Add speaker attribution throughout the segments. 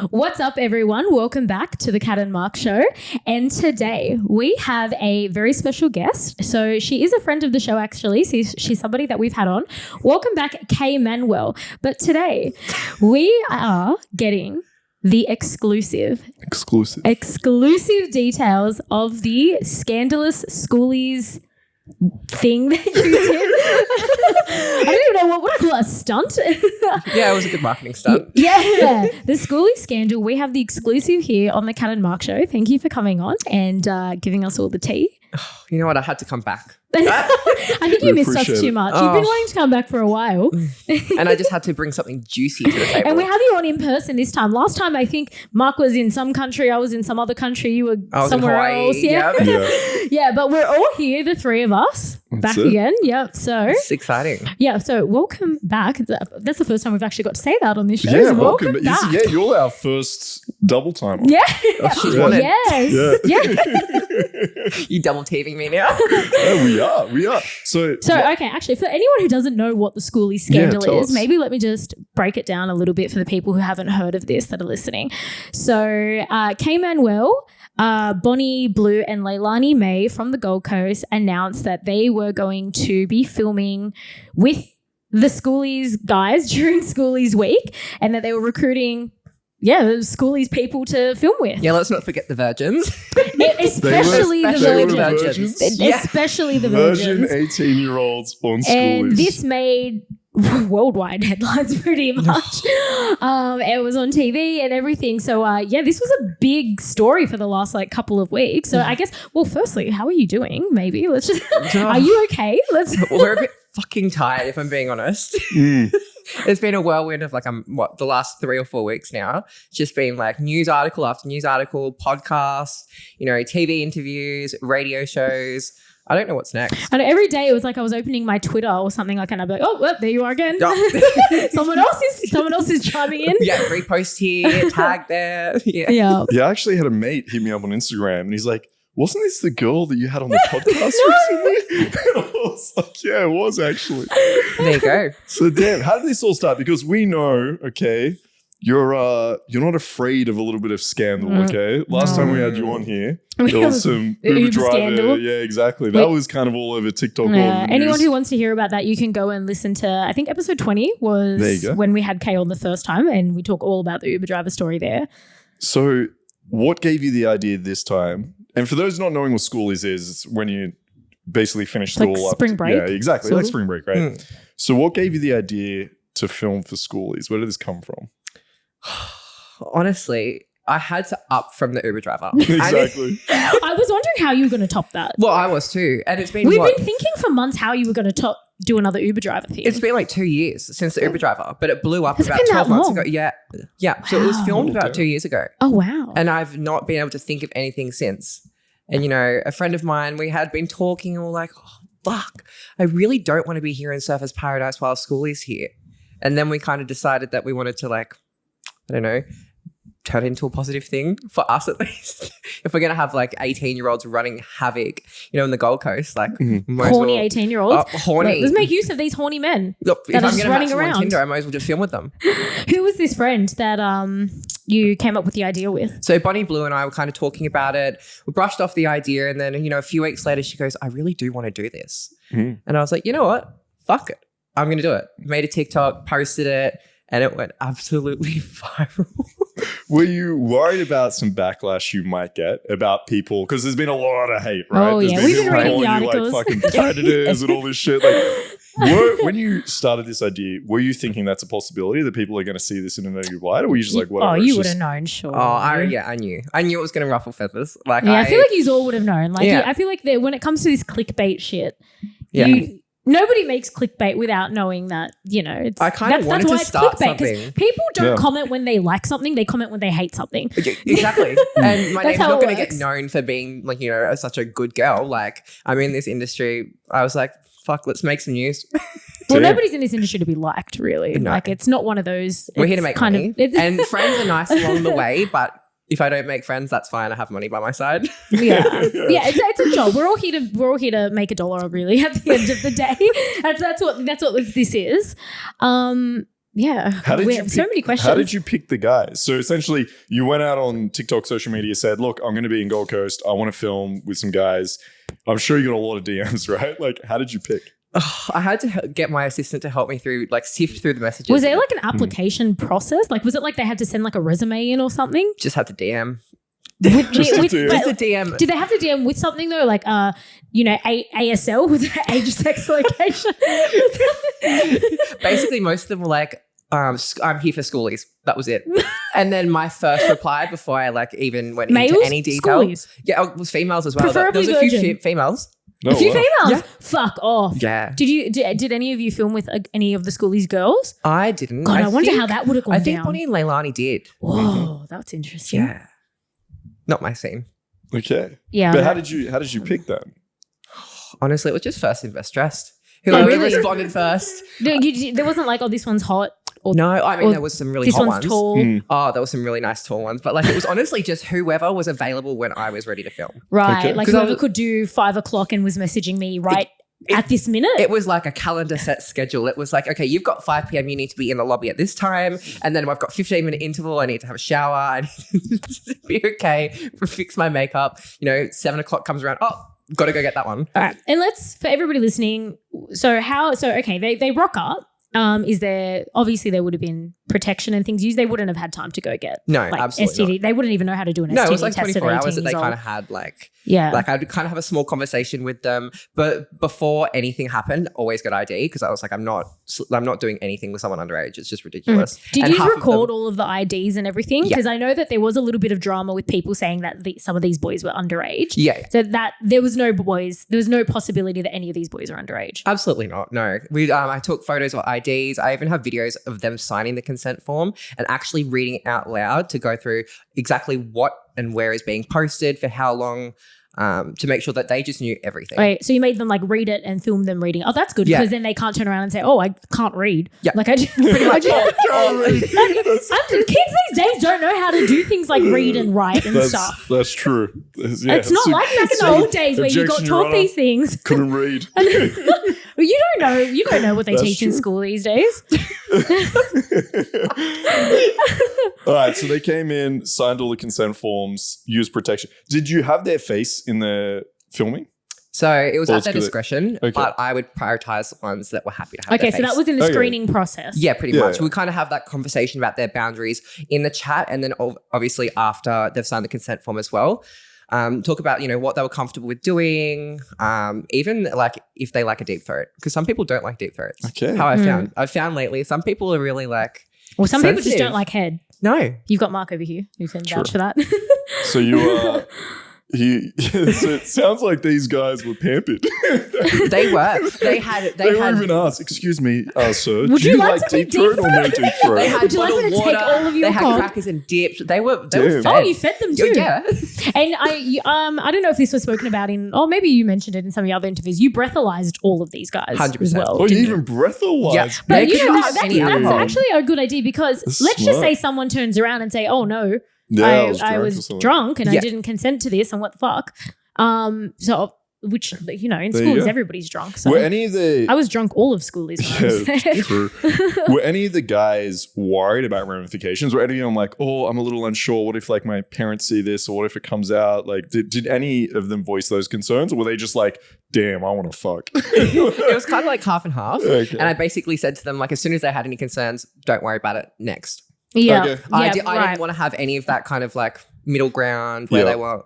Speaker 1: What's up, everyone? Welcome back to the Cat and Mark Show. And today we have a very special guest. So she is a friend of the show, actually. She's somebody that we've had on. Welcome back, Manuell. But today we are getting the exclusive details of the scandalous Schoolies thing that you did. I don't even know what I call it, a stunt.
Speaker 2: Yeah, it was a good marketing stunt.
Speaker 1: Yeah, the Schoolies scandal. We have the exclusive here on the Cat and Mark Show. Thank you for coming on and giving us all the tea.
Speaker 2: You know what? I had to come back.
Speaker 1: I think you missed us too much. You've been wanting to come back for a while.
Speaker 2: And I just had to bring something juicy to the table.
Speaker 1: And we have you on in person this time. Last time, I think Mark was in some country. I was in some other country. You were somewhere else. Yeah. Yeah, but we're all here, the three of us, back again. Yep. So
Speaker 2: it's exciting.
Speaker 1: Yeah. So welcome back. That's the first time we've actually got to say that on this show.
Speaker 3: Yeah,
Speaker 1: so
Speaker 3: welcome
Speaker 1: back.
Speaker 3: Yeah, you're our first double timer.
Speaker 1: Yeah.
Speaker 2: She's wanted.
Speaker 1: Yes. Yeah.
Speaker 2: You double teaming me now?
Speaker 3: Yeah, we are. So
Speaker 1: okay, actually, for anyone who doesn't know what the Schoolies scandal is, maybe let me just break it down a little bit for the people who haven't heard of this that are listening. So Manuell, Bonnie Blue and LEILANI May from the Gold Coast announced that they were going to be filming with the Schoolies guys during Schoolies week and that they were recruiting Schoolies people to film with.
Speaker 2: Yeah, let's not forget the virgins.
Speaker 1: Especially the virgins. Especially the virgins.
Speaker 3: Virgin 18-year-olds on Schoolies.
Speaker 1: And this made worldwide headlines pretty much. It was on TV and everything. So, this was a big story for the last couple of weeks. So I guess, well, firstly, how are you doing? Maybe let's just, are you okay?
Speaker 2: We're a bit fucking tired, if I'm being honest. It's been a whirlwind of the last 3 or 4 weeks now. It's just been news article after news article, podcasts, TV interviews, radio shows. I don't know what's next.
Speaker 1: And every day it was like I was opening my Twitter or something and I'd be like, oh, well, there you are again. Someone else is chiming in.
Speaker 2: Yeah, repost here, tag there. Yeah.
Speaker 3: Yeah, I actually had a mate hit me up on Instagram and he's like, wasn't this the girl that you had on the podcast recently? And I was like, yeah, it was actually.
Speaker 2: There you go.
Speaker 3: So damn, how did this all start? Because we know, okay, you're not afraid of a little bit of scandal, okay? Last time we had you on here, there was some Uber driver scandal. Yeah, exactly. That was kind of all over TikTok.
Speaker 1: Yeah. Anyone who wants to hear about that, you can go and listen to, I think episode 20 was when we had Kay on the first time and we talk all about the Uber driver story there.
Speaker 3: So what gave you the idea this time? And for those not knowing what Schoolies is, it's when you basically finish school.
Speaker 1: Like spring break?
Speaker 3: Yeah, exactly. Like spring break, right? So what gave you the idea to film for Schoolies? Where did this come from?
Speaker 2: Honestly, I had to up from the Uber driver.
Speaker 3: Exactly.
Speaker 1: I was wondering how you were going to top that.
Speaker 2: Well, I was too. And it's been
Speaker 1: We've been thinking for months how you were going to do another Uber driver thing.
Speaker 2: It's been 2 years since the Uber driver, but it blew up about 12 months ago. Yeah. Yeah. So it was filmed about 2 years ago.
Speaker 1: Oh, wow.
Speaker 2: And I've not been able to think of anything since. And, a friend of mine, we had been talking all fuck, I really don't want to be here in Surfers Paradise while Schoolies here. And then we kind of decided that we wanted to I don't know, turn it into a positive thing for us at least. If we're going to have 18-year-olds running havoc, in the Gold Coast,
Speaker 1: horny 18-year-olds.
Speaker 2: Horny.
Speaker 1: Let's make use of these horny men
Speaker 2: Look,
Speaker 1: that are just running around.
Speaker 2: On Tinder, I might as well just film with them.
Speaker 1: Who was this friend that you came up with the idea with?
Speaker 2: So Bonnie Blue and I were kind of talking about it. We brushed off the idea and then, a few weeks later she goes, I really do want to do this. And I was like, you know what? Fuck it. I'm going to do it. Made a TikTok, posted it, and it went absolutely viral.
Speaker 3: Were you worried about some backlash you might get about people? Because there's been a lot of hate, right?
Speaker 1: Oh, yeah. We've been reading the articles.
Speaker 3: Fucking predators and all this shit. When you started this idea, were you thinking that's a possibility that people are going to see this in a negative light? Or were you just whatever?
Speaker 1: Oh, you would have known, sure.
Speaker 2: Oh, I knew. I knew it was going to ruffle feathers.
Speaker 1: I feel like you all would have known. I feel like when it comes to this clickbait shit, nobody makes clickbait without knowing that, it's...
Speaker 2: I kind of wanted to start something.
Speaker 1: People don't comment when they like something. They comment when they hate something.
Speaker 2: Exactly. And my name's not going to get known for being, such a good girl. I'm in this industry. I was like, fuck, let's make some news.
Speaker 1: Well, nobody's in this industry to be liked, really.
Speaker 2: No.
Speaker 1: It's not one of those...
Speaker 2: We're here to make money. And friends are nice along the way, but... if I don't make friends, that's fine. I have money by my side.
Speaker 1: Yeah. It's a job. We're all here to make $1 really at the end of the day. That's what this is. We have so many questions.
Speaker 3: How did you pick the guys? So essentially you went out on TikTok, social media, said, look, I'm going to be in Gold Coast. I want to film with some guys. I'm sure you got a lot of DMs, right? Like, how did you pick?
Speaker 2: I had to get my assistant to help me sift through the messages.
Speaker 1: Was there like an application process? Like, was it like they had to send like a resume in or something?
Speaker 2: Just had to DM.
Speaker 3: Just a
Speaker 2: DM.
Speaker 1: Did they have to DM with something though? Like, ASL with age, sex, location?
Speaker 2: Basically, most of them were like, I'm here for Schoolies. That was it. And then my first reply before I even went into any detail.
Speaker 1: Schoolies?
Speaker 2: Yeah, it was females as well.
Speaker 1: Preferably
Speaker 2: there was a few
Speaker 1: virgin.
Speaker 2: Females.
Speaker 3: No,
Speaker 1: a few females?
Speaker 2: Yeah.
Speaker 1: Fuck off.
Speaker 2: Yeah.
Speaker 1: Did any of you film with any of the Schoolies girls?
Speaker 2: I didn't.
Speaker 1: God, I wonder how that would have gone down.
Speaker 2: I think Bonnie and Leilani did.
Speaker 1: Whoa, that's interesting.
Speaker 2: Yeah. Not my scene.
Speaker 3: Okay.
Speaker 1: Yeah.
Speaker 3: But how did you pick them?
Speaker 2: Honestly, it was just first in best dressed. Whoever responded first.
Speaker 1: No, there wasn't like, this one's hot.
Speaker 2: No, I mean, there was some really hot ones.
Speaker 1: This one's tall.
Speaker 2: Oh, there was some really nice tall ones. But it was honestly just whoever was available when I was ready to film.
Speaker 1: Right.
Speaker 3: Okay.
Speaker 1: Like whoever could do 5 o'clock and was messaging me at this minute.
Speaker 2: It was like a calendar set schedule. It was like, okay, you've got 5 p.m. You need to be in the lobby at this time. And then I've got 15-minute interval. I need to have a shower. I need to be okay. Fix my makeup. 7 o'clock comes around. Oh, got to go get that one.
Speaker 1: All right. And for everybody listening, they rock up. Obviously there would have been protection and things used. They wouldn't have had time to go get
Speaker 2: absolutely
Speaker 1: STD.
Speaker 2: not.
Speaker 1: They wouldn't even know how to do an STD
Speaker 2: test. No, it was like
Speaker 1: test
Speaker 2: 24
Speaker 1: at 18
Speaker 2: hours that they
Speaker 1: years
Speaker 2: kind
Speaker 1: old.
Speaker 2: of had I'd kind of have a small conversation with them. But before anything happened, always got ID because I was like, I'm not doing anything with someone underage. It's just ridiculous.
Speaker 1: Did you record all of the IDs and everything? Because I know that there was a little bit of drama with people saying that some of these boys were underage.
Speaker 2: Yeah.
Speaker 1: So that there was no possibility that any of these boys are underage.
Speaker 2: Absolutely not. No. I took photos of IDs. I even have videos of them signing the consent form and actually reading it out loud to go through exactly what and where is being posted for how long. To make sure that they just knew everything.
Speaker 1: Right. So you made them read it and film them reading. Oh, that's good because then they can't turn around and say, "Oh, I can't read."
Speaker 2: Yeah.
Speaker 1: I just pretty much can't read. Kids these days don't know how to do things like read and write and stuff.
Speaker 3: That's true. Yeah,
Speaker 1: it's not like back in the old days where you got taught these things.
Speaker 3: Couldn't read.
Speaker 1: Well, you don't know what they teach in school these days.
Speaker 3: All right, so they came in, signed all the consent forms, used protection. Did you have their face in the filming?
Speaker 2: So it was at their discretion, but I would prioritize the ones that were happy to have their face.
Speaker 1: So that was in the screening process.
Speaker 2: Yeah, pretty much. We kind of have that conversation about their boundaries in the chat, and then obviously after they've signed the consent form as well. Talk about, what they were comfortable with doing, even if they like a deep throat, because some people don't like deep throats.
Speaker 3: Okay.
Speaker 2: How I've found lately, some people are really
Speaker 1: some
Speaker 2: sensitive.
Speaker 1: people just don't like head.
Speaker 2: No.
Speaker 1: You've got Mark over here who can vouch for that.
Speaker 3: So you are... so it sounds like these guys were pampered.
Speaker 2: They were. They were
Speaker 3: even asked, "Excuse me, sir,
Speaker 1: would
Speaker 3: do you like
Speaker 1: to
Speaker 3: deep throat or no deep throat?"
Speaker 2: They had
Speaker 1: would you like me to take all of your
Speaker 2: They had crackers and dips. They were fed.
Speaker 1: Oh, you fed them too.
Speaker 2: Yeah.
Speaker 1: And I don't know if this was spoken about maybe you mentioned it in some of the other interviews. You breathalyzed all of these guys
Speaker 2: 100%.
Speaker 1: as well.
Speaker 3: Oh, you even breathalyzed?
Speaker 2: Yeah.
Speaker 1: But that's actually a good idea because let's just say someone turns around and say, "Oh no, I was drunk and I didn't consent to this and what the fuck." Which in schools everybody's drunk. So
Speaker 3: were any of
Speaker 1: I was drunk all of schoolies.
Speaker 3: True. Were any of the guys worried about ramifications? Were any of them like, "Oh, I'm a little unsure. What if my parents see this, or what if it comes out?" Did any of them voice those concerns, or were they just like, "Damn, I want to fuck"?
Speaker 2: It was kind of like half and half.
Speaker 3: Okay.
Speaker 2: And I basically said to them, as soon as they had any concerns, don't worry about it. Next.
Speaker 1: Yeah.
Speaker 3: Okay.
Speaker 2: I didn't want to have any of that kind of middle ground where they were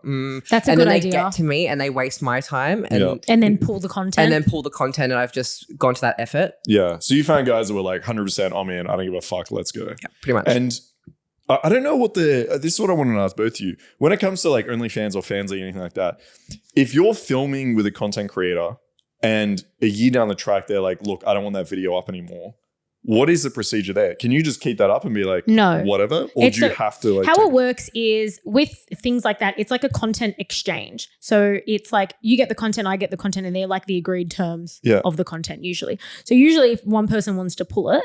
Speaker 1: that's a
Speaker 2: and
Speaker 1: good
Speaker 2: then
Speaker 1: idea.
Speaker 2: they get to me and they waste my time and
Speaker 1: then pull the content
Speaker 2: and I've just gone to that effort.
Speaker 3: Yeah. So you found guys that were 100%, "Oh man, I don't give a fuck, let's go."
Speaker 2: Yeah, pretty much.
Speaker 3: And I don't know what this is what I want to ask both of you. When it comes to OnlyFans or Fansly, anything like that, if you're filming with a content creator and a year down the track, they're like, "Look, I don't want that video up anymore." What is the procedure there? Can you just keep that up and be like,
Speaker 1: no,
Speaker 3: whatever? Or do you have to
Speaker 1: how it works is with things like that, it's like a content exchange. So it's you get the content, I get the content, and they're the agreed terms of the content usually. So usually if one person wants to pull it,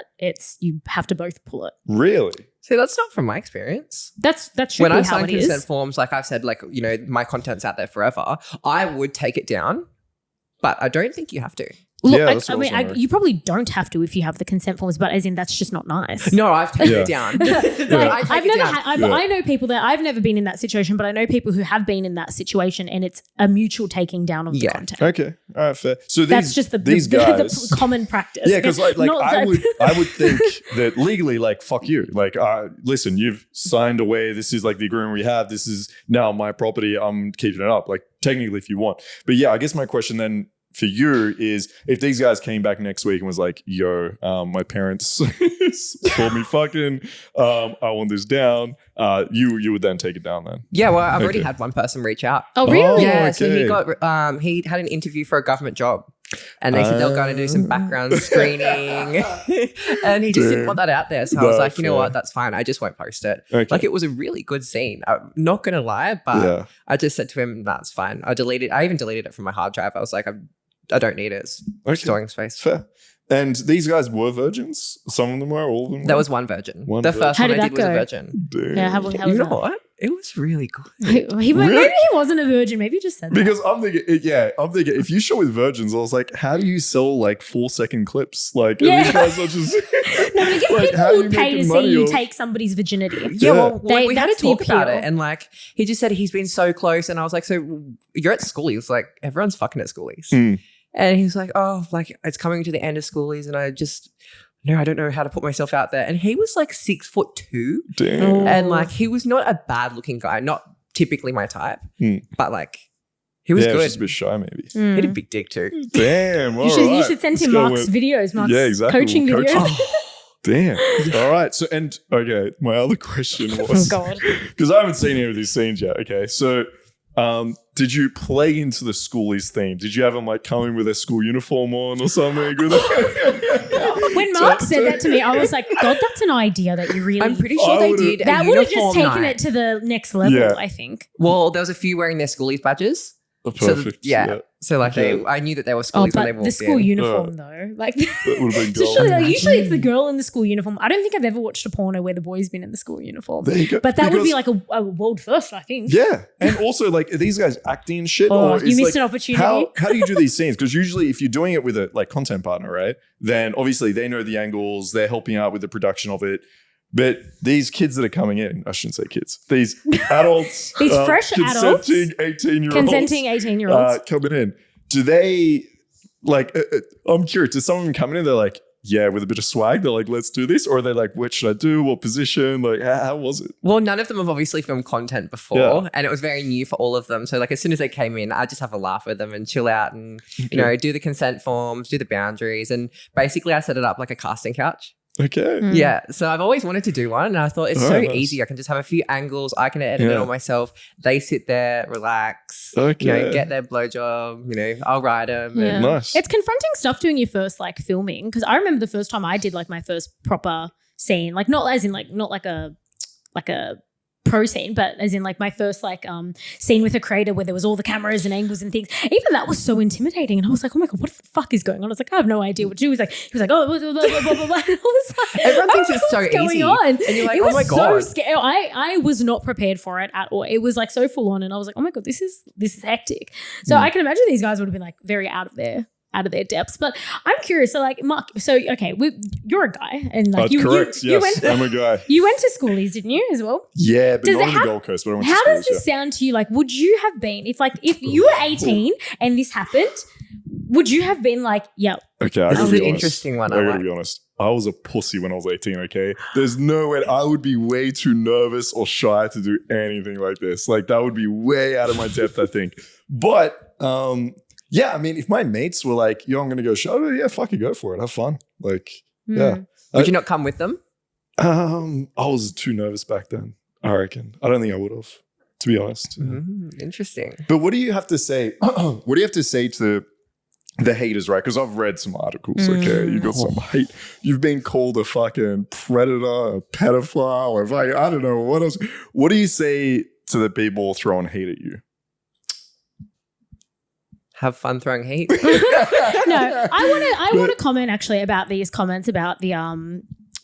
Speaker 1: you have to both pull it.
Speaker 3: Really?
Speaker 2: See, that's not from my experience.
Speaker 1: That's
Speaker 2: when I
Speaker 1: how
Speaker 2: sign
Speaker 1: it
Speaker 2: consent
Speaker 1: is.
Speaker 2: forms, like I've said, like, you know, my content's out there forever. I would take it down, but I don't think you have to.
Speaker 1: Look,
Speaker 3: Yeah, that's
Speaker 1: I mean,
Speaker 3: awesome,
Speaker 1: you probably don't have to if you have the consent forms, but as in that's just not nice.
Speaker 2: No, I've taken it down.
Speaker 1: I know people that I've never been in that situation, but I know people who have been in that situation, and it's a mutual taking down of the content.
Speaker 3: Okay, all right, fair. So
Speaker 1: that's just these guys, the common practice.
Speaker 3: Yeah, because like I would think that legally, like, fuck you. Like, listen, you've signed away. This is like the agreement we have. This is now my property. I'm keeping it up. Like, technically, if you want. But yeah, I guess my question then for you is, if these guys came back next week and was like, yo, my parents told me fucking, I want this down, you would then take it down then?
Speaker 2: Yeah, well, I've already had one person reach out.
Speaker 1: Oh, really?
Speaker 2: Yeah, so he got, he had an interview for a government job. And they said they were going to do some background screening. And he just didn't want that out there. So I was like, you know what? That's fine. I just won't post it. Okay. Like, it was a really good scene. I'm not going to lie, but I just said to him, that's fine. I even deleted it from my hard drive. I was like, I don't need it. It's storing space.
Speaker 3: Fair. And these guys were virgins? Some of them were? All of them were?
Speaker 2: There was one virgin. First one I did was a virgin.
Speaker 3: Damn.
Speaker 1: Yeah, how was
Speaker 2: you know what? It was really good.
Speaker 1: Maybe he wasn't a virgin. Maybe he just said that.
Speaker 3: Because I'm thinking, if you show with virgins, I was like, how do you sell like 4-second clips? Like, these guys are just...
Speaker 1: No, but I guess
Speaker 3: like,
Speaker 1: people would pay to see you take somebody's virginity.
Speaker 2: Yeah, well, we had to talk about it. And like, he just said he's been so close. And I was like, so you're at Schoolies. Like, everyone's fucking at Schoolies.
Speaker 3: Mm.
Speaker 2: And he's like, oh, like, it's coming to the end of Schoolies, and I don't know how to put myself out there. And he was like 6'2".
Speaker 3: Damn.
Speaker 2: And like, he was not a bad looking guy, not typically my type, but like, he was good.
Speaker 3: He was just a bit shy, maybe.
Speaker 2: He had a big dick too.
Speaker 3: Damn.
Speaker 1: You should send him Mark's videos, Mark's coaching videos.
Speaker 3: Damn. All right. So, my other question was, because I haven't seen any of these scenes yet. Okay. So, did you play into the Schoolies theme? Did you have them like coming with their school uniform on or something?
Speaker 1: When Mark said that to me, I was like, God, that's an idea that you really...
Speaker 2: I'm pretty sure they did.
Speaker 1: That would have just taken it to the next level, I think.
Speaker 2: Well, there was a few wearing their Schoolies badges.
Speaker 3: Oh, perfect.
Speaker 2: So like I knew that they were Schoolies when they walked in.
Speaker 1: The school uniform though, like
Speaker 3: that would have been
Speaker 1: usually it's the girl in the school uniform. I don't think I've ever watched a porno where the boy's been in the school uniform.
Speaker 3: There you go.
Speaker 1: But that would be like a world first, I think.
Speaker 3: Yeah, and also like, are these guys acting shit? Or
Speaker 1: you missed an opportunity.
Speaker 3: How do you do these scenes? Because usually, if you're doing it with a like content partner, right, then obviously they know the angles, they're helping out with the production of it. But these kids that are coming in, I shouldn't say kids, these adults,
Speaker 1: these fresh adults, consenting 18-year-olds
Speaker 3: coming in. Do they like? I'm curious. Do some of them coming in? They're like, yeah, with a bit of swag. They're like, let's do this, or are they like, what should I do? What position? Like, how was it?
Speaker 2: Well, none of them have obviously filmed content before, and it was very new for all of them. So like, as soon as they came in, I just have a laugh with them and chill out, and you know, do the consent forms, do the boundaries, and basically I set it up like a casting couch.
Speaker 3: Okay.
Speaker 2: Yeah. So I've always wanted to do one, and I thought it's easy. I can just have a few angles. I can edit it all myself. They sit there, relax, you know, get their blowjob. You know, I'll ride them.
Speaker 1: Yeah.
Speaker 3: Nice.
Speaker 1: It's confronting stuff doing your first like filming, because I remember the first time I did like my first proper scene, like not as in like not like a pro scene, but as in like my first like scene with a creator where there was all the cameras and angles and things. Even that was so intimidating, and I was like, oh my god, what the fuck is going on? I was like, I have no idea what to do. He was like, oh, blah, blah, blah, blah, blah, blah. I was like,
Speaker 2: everyone thinks it's so easy,
Speaker 1: on?
Speaker 2: And you're like,
Speaker 1: it
Speaker 2: oh my
Speaker 1: was
Speaker 2: god,
Speaker 1: so scary. I was not prepared for it at all. It was like so full on, and I was like, oh my god, this is hectic. So I can imagine these guys would have been like very out of their depths. But I'm curious, so like Mark, so okay, you're a guy, and like
Speaker 3: correct. Yes, I'm a guy.
Speaker 1: You went to Schoolies, didn't you, as well?
Speaker 3: Yeah, but not on the Gold Coast, but I went to Schoolies.
Speaker 1: How does this sound to you? Like, would you have been, if you were 18 and this happened, would you have been like, yeah?
Speaker 3: Okay, I
Speaker 2: this
Speaker 3: gotta
Speaker 2: is
Speaker 3: be
Speaker 2: an
Speaker 3: honest.
Speaker 2: interesting one.
Speaker 3: I gotta be honest. I was a pussy when I was 18, okay? There's no way. I would be way too nervous or shy to do anything like this. Like, that would be way out of my depth, I think. But, yeah, I mean, if my mates were like, yo, I'm going to go show, yeah, fuck it, go for it. Have fun. Like, yeah.
Speaker 2: Would you not come with them?
Speaker 3: I was too nervous back then, I reckon. I don't think I would have, to be honest.
Speaker 2: Interesting.
Speaker 3: But what do you have to say? What do you have to say to the haters, right? Because I've read some articles, okay? You got some hate. You've been called a fucking predator, a pedophile, or I don't know, what else. What do you say to the people throwing hate at you?
Speaker 2: Have fun throwing hate.
Speaker 1: No, I want to comment actually about these comments about the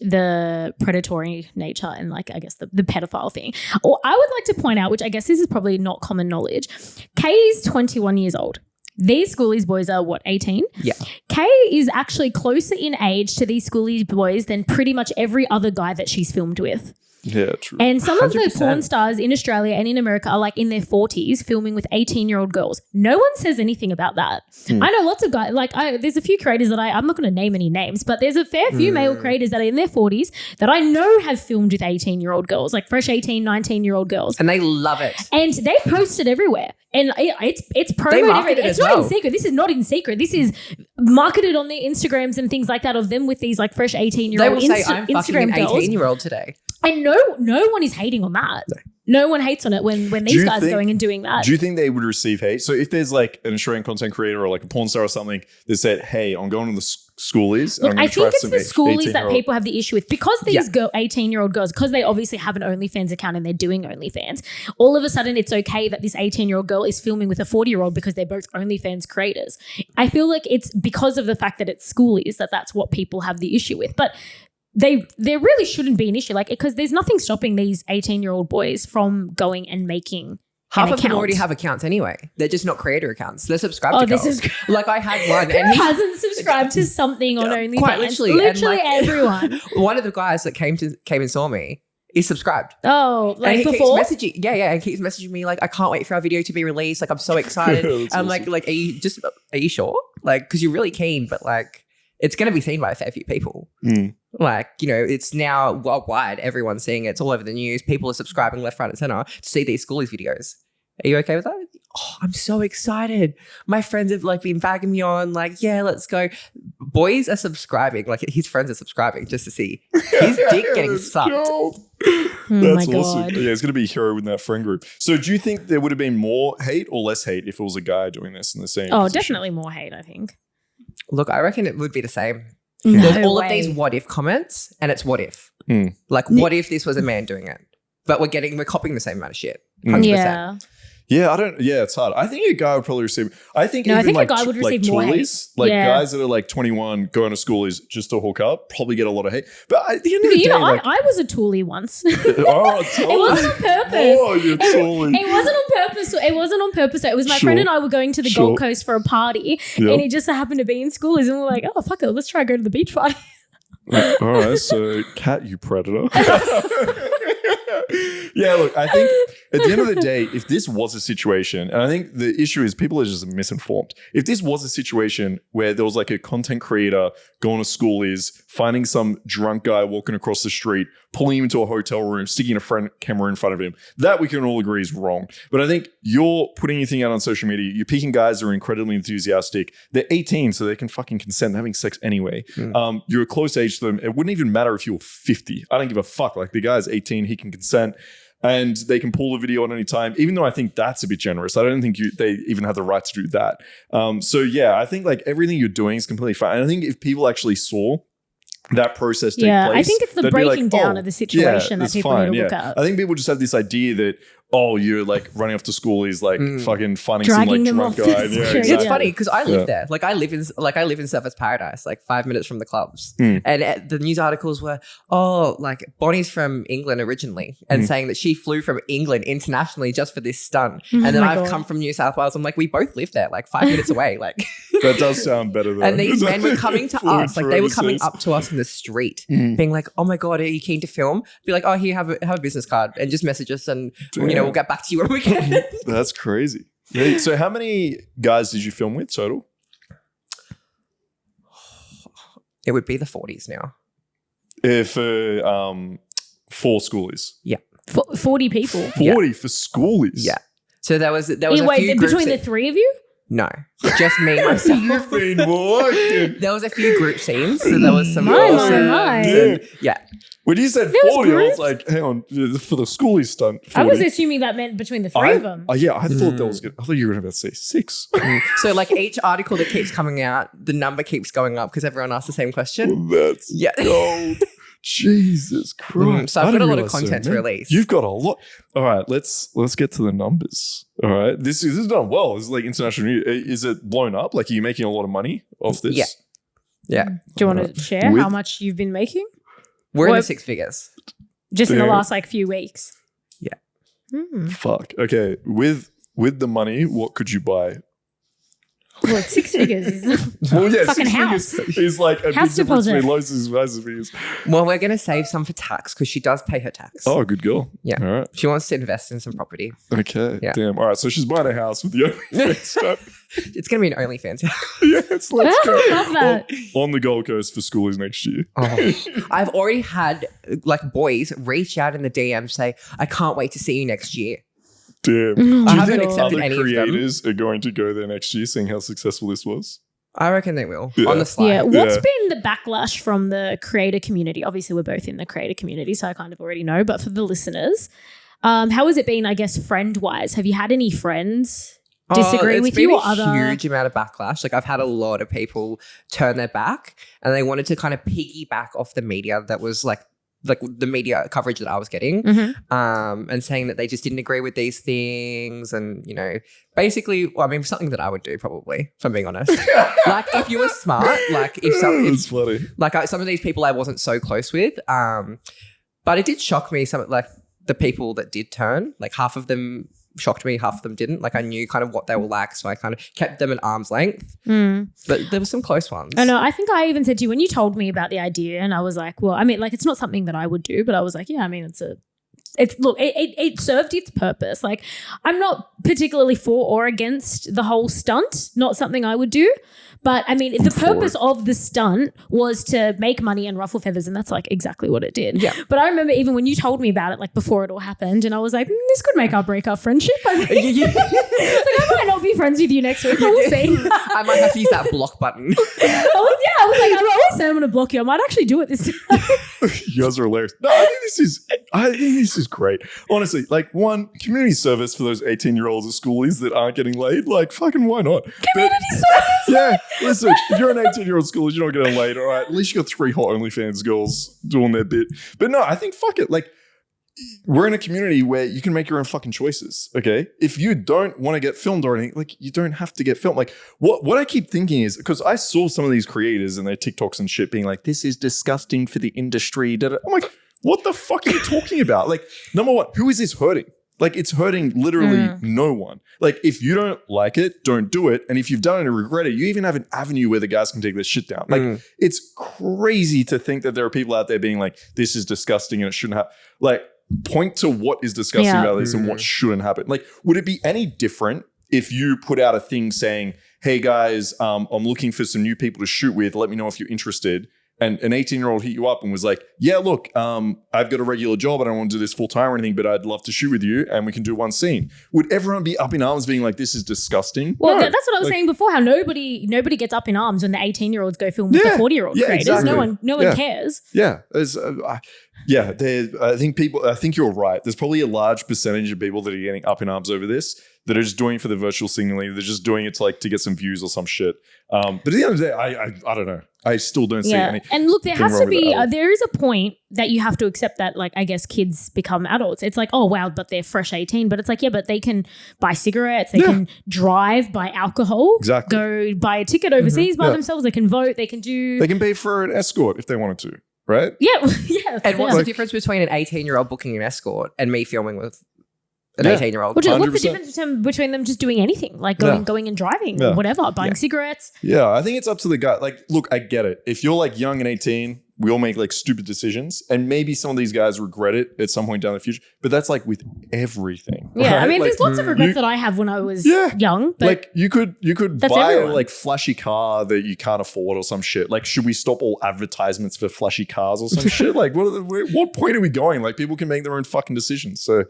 Speaker 1: the predatory nature and like, I guess the pedophile thing. Or I would like to point out, which I guess this is probably not common knowledge, Kay is 21 years old. These Schoolies boys are what, 18?
Speaker 2: Yeah.
Speaker 1: Kay is actually closer in age to these Schoolies boys than pretty much every other guy that she's filmed with.
Speaker 3: Yeah, true.
Speaker 1: And some 100%. Of the porn stars in Australia and in America are like in their 40s filming with 18-year-old girls. No one says anything about that. I know lots of guys, like there's a few creators that I'm not going to name any names, but there's a fair few male creators that are in their 40s that I know have filmed with 18-year-old girls, like fresh 18, 19-year-old girls.
Speaker 2: And they love it.
Speaker 1: And they post it everywhere. And it's promoted everywhere. It's not in secret. This is not in secret. This is marketed on their Instagrams and things like that of them with these like fresh 18-year-old
Speaker 2: They will say, I'm fucking an 18-year-old today.
Speaker 1: And no one is hating on that. No one hates on it when these guys are going and doing that.
Speaker 3: Do you think they would receive hate? So if there's like an Australian content creator or like a porn star or something that said, hey, I'm going to the Schoolies.
Speaker 1: Look, I think it's the Schoolies that people have the issue with because these 18-year-old girls, because they obviously have an OnlyFans account and they're doing OnlyFans, all of a sudden it's okay that this 18-year-old girl is filming with a 40-year-old because they're both OnlyFans creators. I feel like it's because of the fact that it's Schoolies that's what people have the issue with. But there really shouldn't be an issue, like, because there's nothing stopping these 18-year-old boys from going and making
Speaker 2: half of them already have accounts anyway. They're just not creator accounts. They're subscribed to girls. Like I had one.
Speaker 1: Who hasn't subscribed to something on OnlyFans?
Speaker 2: Quite literally.
Speaker 1: Literally everyone.
Speaker 2: One of the guys that came and saw me is subscribed.
Speaker 1: Oh, like
Speaker 2: and he
Speaker 1: before?
Speaker 2: keeps messaging, and keeps messaging me like, I can't wait for our video to be released. Like, I'm so excited. I'm
Speaker 3: awesome.
Speaker 2: like, are you sure? Like, because you're really keen, but like, it's going to be seen by a fair few people. Like, you know, it's now worldwide. Everyone's seeing it. It's all over the news. People are subscribing left, right, and center to see these Schoolies videos. Are you okay with that? Oh, I'm so excited. My friends have like been bagging me on, like, yeah, let's go. Boys are subscribing. Like his friends are subscribing just to see his dick getting sucked.
Speaker 3: That's awesome. God. Yeah, it's going to be a hero in that friend group. So do you think there would have been more hate or less hate if it was a guy doing this in the same position?
Speaker 1: Definitely more hate, I think.
Speaker 2: Look, I reckon it would be the same.
Speaker 1: No
Speaker 2: There's all
Speaker 1: way.
Speaker 2: of these what if comments, and it's what if. Like, what if this was a man doing it? But we're copying the same amount of shit. 100%.
Speaker 3: Yeah, it's hard. I think a guy would probably receive. I think
Speaker 1: a guy would receive more hate.
Speaker 3: Guys that are like 21 going to Schoolies just to hook up probably get a lot of hate. But at the end of the day,
Speaker 1: I was a toolie once.
Speaker 3: It
Speaker 1: wasn't on purpose.
Speaker 3: Oh, you're toolie.
Speaker 1: It wasn't on purpose. It wasn't on purpose. It was my friend and I were going to the Gold Coast for a party, and it just happened to be in Schoolies, and we're like, oh fuck it, let's try go to the beach party.
Speaker 3: All right, so Kat, you predator. Yeah, look, I think at the end of the day, if this was a situation, and I think the issue is people are just misinformed. If this was a situation where there was like a content creator going to Schoolies, finding some drunk guy walking across the street, pulling him into a hotel room, sticking a camera in front of him, that we can all agree is wrong. But I think you're putting anything out on social media, you're picking guys that are incredibly enthusiastic. They're 18, so they can fucking consent. They're having sex anyway. You're a close age to them. It wouldn't even matter if you were 50. I don't give a fuck. Like the guy's 18, he can consent. And they can pull the video at any time, even though I think that's a bit generous. I don't think they even have the right to do that. So yeah, I think like everything you're doing is completely fine. And I think if people actually saw that process take place,
Speaker 1: I think it's the breaking down of the situation that people need to look at.
Speaker 3: I think people just have this idea that, you're like running off to Schoolies, like fucking finding
Speaker 1: dragging
Speaker 3: some like drunk guy.
Speaker 1: Yeah,
Speaker 3: exactly.
Speaker 2: It's funny because I live there. Like I live in Surfers Paradise, like 5 minutes from the clubs. And the news articles were, like Bonnie's from England originally, and saying that she flew from England internationally just for this stunt. And then I've come from New South Wales. I'm like, we both live there, like 5 minutes away. Like
Speaker 3: that does sound better though.
Speaker 2: And these men were coming to us, like they were coming up to us in the street, being like, "Oh my god, are you keen to film?" Be like, "Oh, here, have a business card," and just message us, and we'll get back to you when we can.
Speaker 3: That's crazy. Yeah, so how many guys did you film with total?
Speaker 2: It would be the 40s now.
Speaker 3: For Schoolies.
Speaker 2: Yeah.
Speaker 1: 40 people.
Speaker 3: 40 for Schoolies.
Speaker 2: Yeah. So there was a
Speaker 1: wait,
Speaker 2: few
Speaker 1: between the three of you?
Speaker 2: No, just me myself.
Speaker 3: You've been working.
Speaker 2: There was a few group scenes, so there was some. Yeah.
Speaker 3: When you said 40, I was like, hang on, for the Schoolies stunt. 40.
Speaker 1: I was assuming that meant between the three of them.
Speaker 3: Yeah, I thought that was good. I thought you were going to say 6.
Speaker 2: So like each article that keeps coming out, the number keeps going up because everyone asks the same question.
Speaker 3: That's gold. Jesus Christ.
Speaker 2: So I've got a lot of content to release.
Speaker 3: You've got a lot. All right, let's get to the numbers. All right. This is done well. This is like international news. Is it blown up? Like, are you making a lot of money off this?
Speaker 2: Yeah.
Speaker 1: Do you want to share how much you've been making?
Speaker 2: We're in the six figures.
Speaker 1: Just in the last like few weeks.
Speaker 2: Yeah.
Speaker 3: Fuck. Okay. With the money, what could you buy?
Speaker 1: Well, it's six figures is fucking house.
Speaker 3: Is like a
Speaker 1: house
Speaker 3: big difference
Speaker 1: deposit.
Speaker 3: between loads and massive figures.
Speaker 2: Well, we're going to save some for tax because she does pay her tax.
Speaker 3: Oh, good girl.
Speaker 2: Yeah.
Speaker 3: All right.
Speaker 2: She wants to invest in some property.
Speaker 3: Okay.
Speaker 2: Yeah.
Speaker 3: Damn. All right. So she's buying a house with the OnlyFans stuff.
Speaker 2: It's going to be an OnlyFans.
Speaker 3: Yes, let's go.
Speaker 1: I love that.
Speaker 3: On the Gold Coast for Schoolies next year.
Speaker 2: I've already had like boys reach out in the DM say, I can't wait to see you next year.
Speaker 3: Damn.
Speaker 1: Oh
Speaker 3: Do you
Speaker 2: I haven't
Speaker 3: think
Speaker 2: accepted
Speaker 3: other
Speaker 2: any of them.
Speaker 3: creators are going to go there next year, seeing how successful this was?
Speaker 2: I reckon they will.
Speaker 3: Yeah.
Speaker 2: On the slide.
Speaker 1: Yeah. What's been the backlash from the creator community? Obviously, we're both in the creator community, so I kind of already know. But for the listeners, how has it been, I guess, friend-wise? Have you had any friends disagree with you or other?
Speaker 2: It's been a huge amount of backlash. Like I've had a lot of people turn their back and they wanted to kind of piggyback off the media that was like the media coverage that I was getting, and saying that they just didn't agree with these things, and you know, basically, well, I mean, something that I would do probably, if I'm being honest. Like if you were smart, like
Speaker 3: It's funny.
Speaker 2: like some of these people I wasn't so close with, but it did shock me. Some like the people that did turn, like half of them shocked me, half of them didn't. Like I knew kind of what they were like, so I kind of kept them at arm's length. But there were some close ones.
Speaker 1: I know. I think I even said to you when you told me about the idea, and I was like, well, I mean, like it's not something that I would do, but I was like, yeah, I mean, it served its purpose. Like I'm not particularly for or against the whole stunt. Not something I would do. But I mean, the purpose of the stunt was to make money and ruffle feathers, and that's like exactly what it did.
Speaker 2: Yeah.
Speaker 1: But I remember even when you told me about it, like before it all happened, and I was like, this could make or break our friendship. I think. It's like I might not be friends with you next week. But we'll see.
Speaker 2: I might have to use that block button.
Speaker 1: I was like, I always say I'm going to block you. I might actually do it this time.
Speaker 3: You guys are hilarious. No, I think this is great. Honestly, like one community service for those 18-year-olds at schoolies that aren't getting laid. Like fucking why not?
Speaker 1: Community service.
Speaker 3: Yeah, listen, if you're an 18-year-old schoolies, you're not getting laid. All right, at least you got 3 hot OnlyFans girls doing their bit. But no, I think fuck it. Like we're in a community where you can make your own fucking choices. Okay, if you don't want to get filmed or anything, like you don't have to get filmed. Like what I keep thinking is because I saw some of these creators and their TikToks and shit being like, "This is disgusting for the industry." I'm like, what the fuck are you talking about? Like, number one, who is this hurting? Like, it's hurting literally no one. Like, if you don't like it, don't do it. And if you've done it and regret it, you even have an avenue where the guys can take this shit down. Like, it's crazy to think that there are people out there being like, this is disgusting and it shouldn't happen. Like, point to what is disgusting about this and what shouldn't happen. Like, would it be any different if you put out a thing saying, hey guys, I'm looking for some new people to shoot with. Let me know if you're interested. And an 18-year-old hit you up and was like, yeah, look, I've got a regular job. I don't want to do this full time or anything, but I'd love to shoot with you and we can do one scene. Would everyone be up in arms being like, this is disgusting?
Speaker 1: Well,
Speaker 3: No.
Speaker 1: that's what I was saying before, how nobody gets up in arms when the 18-year-olds go film with the 40-year-old creators.
Speaker 3: Exactly.
Speaker 1: No one cares.
Speaker 3: Yeah. I think you're right. There's probably a large percentage of people that are getting up in arms over this that are just doing it for the virtual singling. They're just doing it to get some views or some shit. But at the end of the day, I don't know. I still don't see any.
Speaker 1: And look, there has to be, there is a point that you have to accept that, like, I guess kids become adults. It's like, oh, wow, but they're fresh 18. But it's like, yeah, but they can buy cigarettes. They can drive, buy alcohol.
Speaker 3: Exactly.
Speaker 1: Go buy a ticket overseas by themselves. They can vote. They can do.
Speaker 3: They can pay for an escort if they wanted to, right?
Speaker 1: Yeah. Yeah.
Speaker 2: And what's the difference between an 18-year-old booking an escort and me filming with an 18-year-old?
Speaker 1: What's the difference between them just doing anything, like going and driving or whatever, buying cigarettes?
Speaker 3: Yeah, I think it's up to the guy. Like, look, I get it. If you're like young and 18, we all make like stupid decisions, and maybe some of these guys regret it at some point down the future. But that's like with everything.
Speaker 1: Yeah,
Speaker 3: right?
Speaker 1: I mean,
Speaker 3: like,
Speaker 1: there's lots of regrets that I have when I was young. But
Speaker 3: like you could
Speaker 1: that's
Speaker 3: buy
Speaker 1: everyone.
Speaker 3: a like flashy car that you can't afford or some shit. Like, should we stop all advertisements for flashy cars or some shit? Like, what point are we going? Like, people can make their own fucking decisions. So,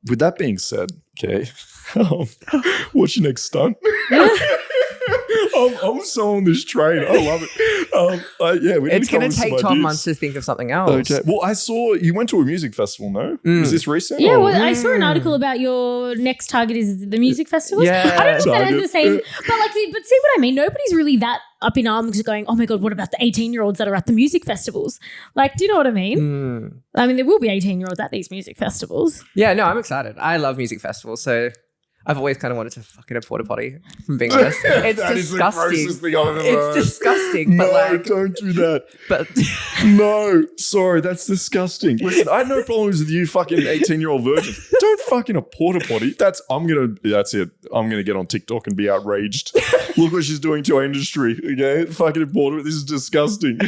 Speaker 3: with that being said, okay, what's your next stunt? I'm so on this train. I love it.
Speaker 2: It's going to take 12 months to think of something else.
Speaker 3: Okay. Well, I saw you went to a music festival, no? Was this recent?
Speaker 1: Yeah, well, I saw an article about your next target is the music festivals.
Speaker 2: Yeah.
Speaker 1: I don't know if that has the same, but see what I mean? Nobody's really that up in arms going, oh my God, what about the 18-year-olds that are at the music festivals? Like, do you know what I mean? I mean, there will be 18-year-olds at these music festivals.
Speaker 2: Yeah, no, I'm excited. I love music festivals, so I've always kind of wanted to fuck in a porta potty. From being honest, it's
Speaker 3: that
Speaker 2: disgusting.
Speaker 3: Is the grossest thing I've ever heard.
Speaker 2: It's disgusting.
Speaker 3: No,
Speaker 2: But like,
Speaker 3: don't do that.
Speaker 2: but
Speaker 3: No, sorry, that's disgusting. Listen, I had no problems with you fucking 18-year-old virgin. Don't fuck in a porta potty. That's it. I'm gonna get on TikTok and be outraged. Look what she's doing to our industry. Okay, fucking porta. This is disgusting.